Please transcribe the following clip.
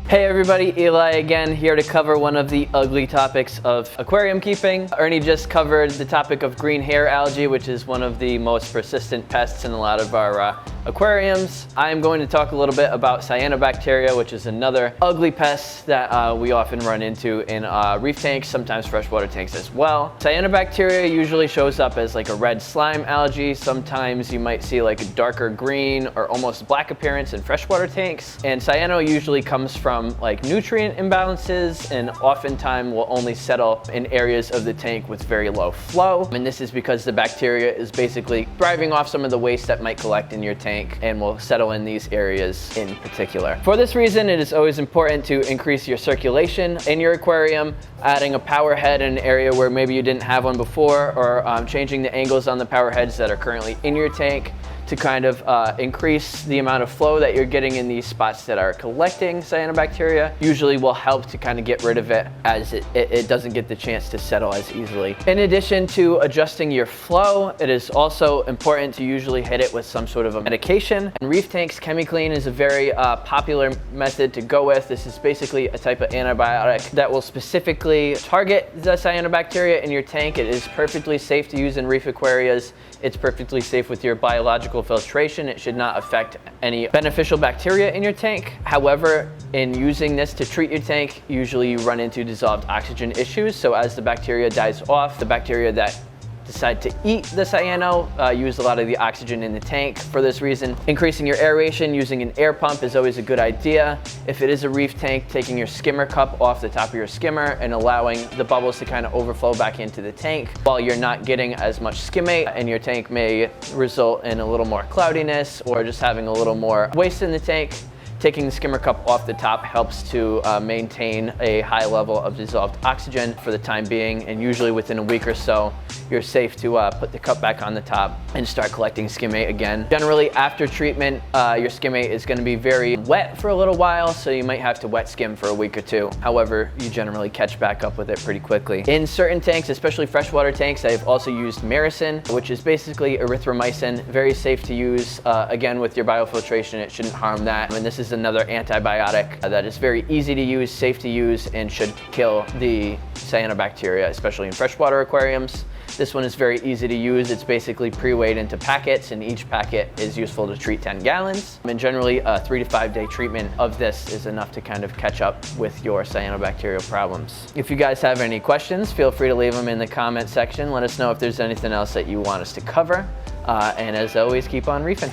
Hey everybody, Eli again, here to cover one of the ugly topics of aquarium keeping. Ernie just covered the topic of green hair algae, which is one of the most persistent pests in a lot of our aquariums. I'm going to talk a little bit about cyanobacteria, which is another ugly pest that we often run into in reef tanks, sometimes freshwater tanks as well. Cyanobacteria usually shows up as like a red slime algae. Sometimes you might see like a darker green or almost black appearance in freshwater tanks. And cyano usually comes from like nutrient imbalances and oftentimes will only settle in areas of the tank with very low flow. And this is because the bacteria is basically thriving off some of the waste that might collect in your tank and will settle in these areas in particular. For this reason, it is always important to increase your circulation in your aquarium, adding a power head in an area where maybe you didn't have one before, or changing the angles on the power heads that are currently in your tank to kind of increase the amount of flow that you're getting in these spots that are collecting cyanobacteria. Usually will help to kind of get rid of it as it doesn't get the chance to settle as easily. In addition to adjusting your flow, it is also important to usually hit it with some sort of a medication. In reef tanks, ChemiClean is a very popular method to go with. This is basically a type of antibiotic that will specifically target the cyanobacteria in your tank. It is perfectly safe to use in reef aquariums. It's perfectly safe with your biological filtration. It should not affect any beneficial bacteria in your tank. However, in using this to treat your tank, usually you run into dissolved oxygen issues. So as the bacteria dies off, the bacteria that decide to eat the cyano use a lot of the oxygen in the tank. For this reason, increasing your aeration using an air pump is always a good idea. If it is a reef tank, taking your skimmer cup off the top of your skimmer and allowing the bubbles to kind of overflow back into the tank while you're not getting as much skimmate, and your tank may result in a little more cloudiness or just having a little more waste in the tank. Taking the skimmer cup off the top helps to maintain a high level of dissolved oxygen for the time being, and usually within a week or so, you're safe to put the cup back on the top and start collecting skimmate again. Generally, after treatment, your skimmate is going to be very wet for a little while, so you might have to wet skim for a week or two. However, you generally catch back up with it pretty quickly. In certain tanks, especially freshwater tanks, I've also used Maricin, which is basically erythromycin. Very safe to use. Again, with your biofiltration, it shouldn't harm that. And this is another antibiotic that is very easy to use, safe to use, and should kill the cyanobacteria, especially in freshwater aquariums. This one is very easy to use. It's basically pre-weighed into packets, and each packet is useful to treat 10 gallons. And generally, a 3 to 5 day treatment of this is enough to kind of catch up with your cyanobacterial problems. If you guys have any questions, feel free to leave them in the comment section. Let us know if there's anything else that you want us to cover. And as always, keep on reefing.